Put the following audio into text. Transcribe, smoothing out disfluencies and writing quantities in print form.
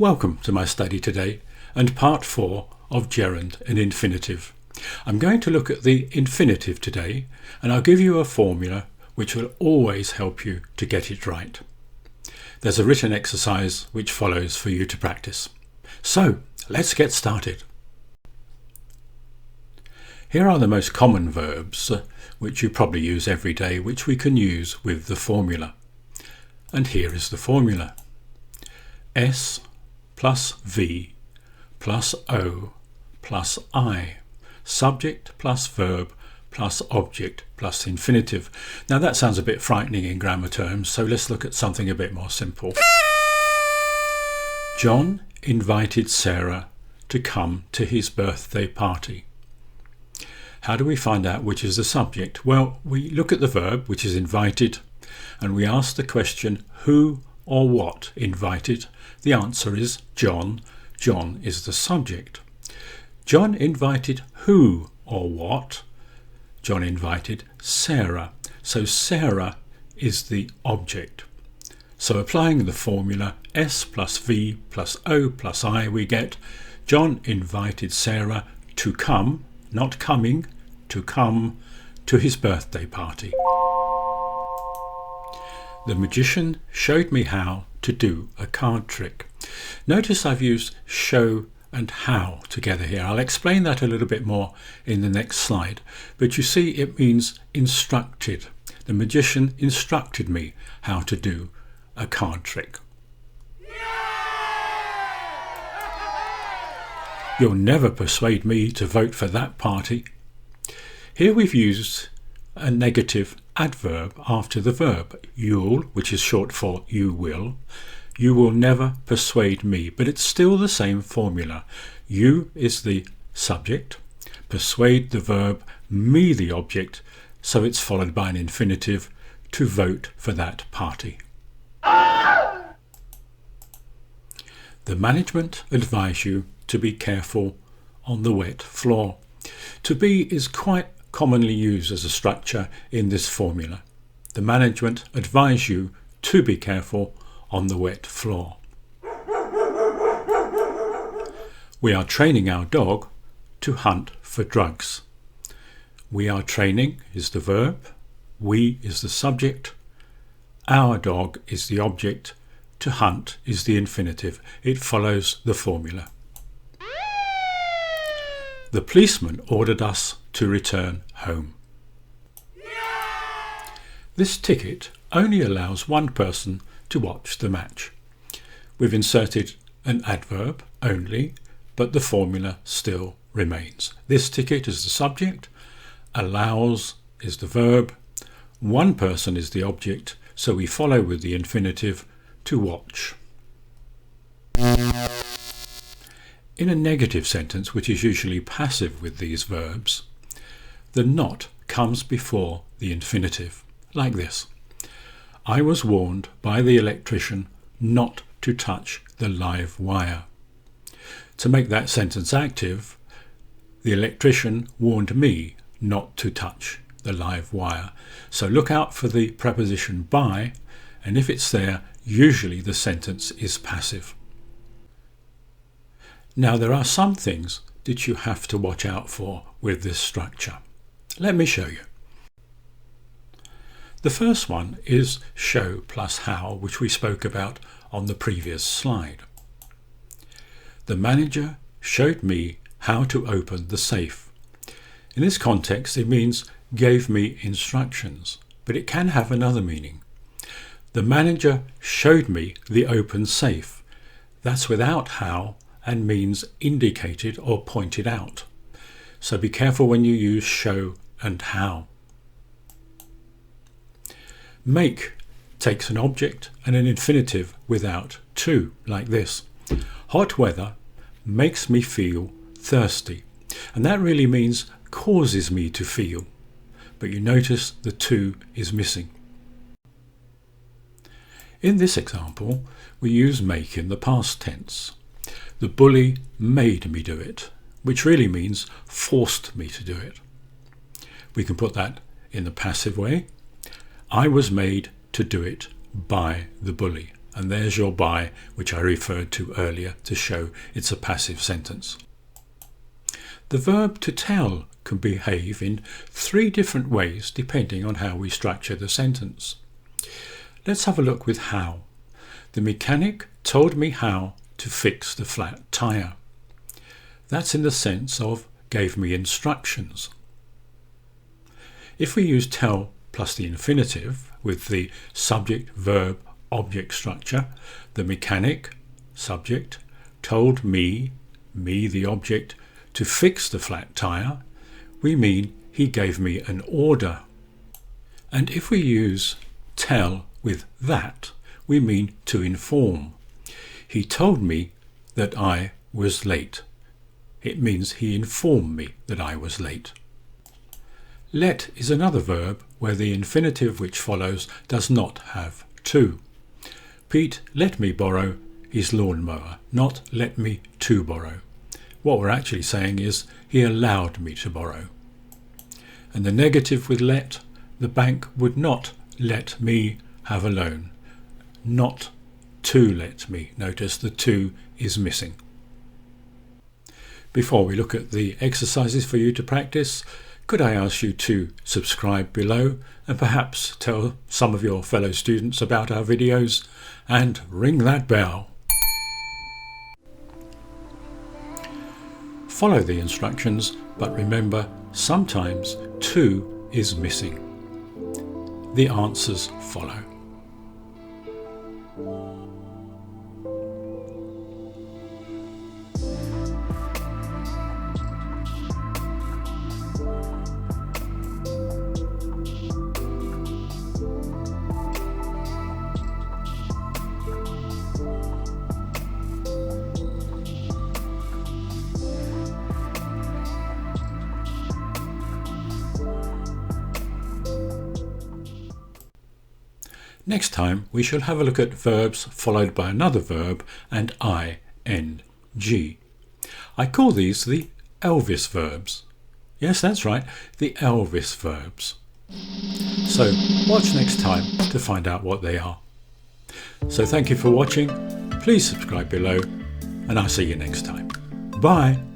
Welcome to my study today and part 4 of Gerund and Infinitive. I'm going to look at the infinitive today, and I'll give you a formula which will always help you to get it right. There's a written exercise which follows for you to practice. So let's get started. Here are the most common verbs which you probably use every day, which we can use with the formula. And here is the formula. S plus V plus O plus I. Subject plus verb plus object plus infinitive. Now that sounds a bit frightening in grammar terms, so let's look at something a bit more simple. John invited Sarah to come to his birthday party. How do we find out which is the subject? Well, we look at the verb, which is invited, and we ask the question who or what invited. The answer is John. John is the subject. John invited who or what? John invited Sarah. So Sarah is the object. So applying the formula S plus V plus O plus I, we get John invited Sarah to come, not coming, to come to his birthday party. The magician showed me how to do a card trick. Notice I've used show and how together here. I'll explain that a little bit more in the next slide, but you see it means instructed. The magician instructed me how to do a card trick. You'll never persuade me to vote for that party. Here we've used a negative adverb after the verb. You'll, which is short for you will. You will never persuade me, but it's still the same formula. You is the subject, persuade the verb, me the object, so it's followed by an infinitive, to vote for that party. The management advise you to be careful on the wet floor. To be is quite commonly used as a structure in this formula. The management advise you to be careful on the wet floor. We are training our dog to hunt for drugs. We are training is the verb, we is the subject, our dog is the object, to hunt is the infinitive. It follows the formula. The policeman ordered us to return home. This ticket only allows one person to watch the match. We've inserted an adverb, only, but the formula still remains. This ticket is the subject, allows is the verb, one person is the object, so we follow with the infinitive, to watch. In a negative sentence, which is usually passive with these verbs, the not comes before the infinitive, like this. I was warned by the electrician not to touch the live wire. To make that sentence active, the electrician warned me not to touch the live wire. So look out for the preposition by, and if it's there, usually the sentence is passive. Now there are some things that you have to watch out for with this structure. Let me show you. The first one is show plus how, which we spoke about on the previous slide. The manager showed me how to open the safe. In this context, it means gave me instructions, but it can have another meaning. The manager showed me the open safe. That's without how and means indicated or pointed out. So be careful when you use show and how. Make takes an object and an infinitive without to, like this. Hot weather makes me feel thirsty, and that really means causes me to feel, but you notice the to is missing. In this example, we use make in the past tense. The bully made me do it, which really means forced me to do it. We can put that in the passive way. I was made to do it by the bully. And there's your by, which I referred to earlier to show it's a passive sentence. The verb to tell can behave in 3 different ways depending on how we structure the sentence. Let's have a look with how. The mechanic told me how to fix the flat tyre. That's in the sense of gave me instructions. If we use tell plus the infinitive with the subject verb object structure, the mechanic, subject, told me the object, to fix the flat tyre, we mean he gave me an order. And if we use tell with that, we mean to inform. He told me that I was late. It means he informed me that I was late. Let is another verb where the infinitive which follows does not have to. Pete let me borrow his lawnmower, not let me to borrow. What we're actually saying is he allowed me to borrow. And the negative with let, the bank would not let me have a loan. Not to let me. Notice the to is missing. Before we look at the exercises for you to practice, could I ask you to subscribe below and perhaps tell some of your fellow students about our videos and ring that bell. Follow the instructions, but remember sometimes to is missing. The answers follow. Next time we shall have a look at verbs followed by another verb and ing. I call these the Elvis verbs. Yes, that's right, the Elvis verbs. So watch next time to find out what they are. So thank you for watching, please subscribe below, and I'll see you next time. Bye!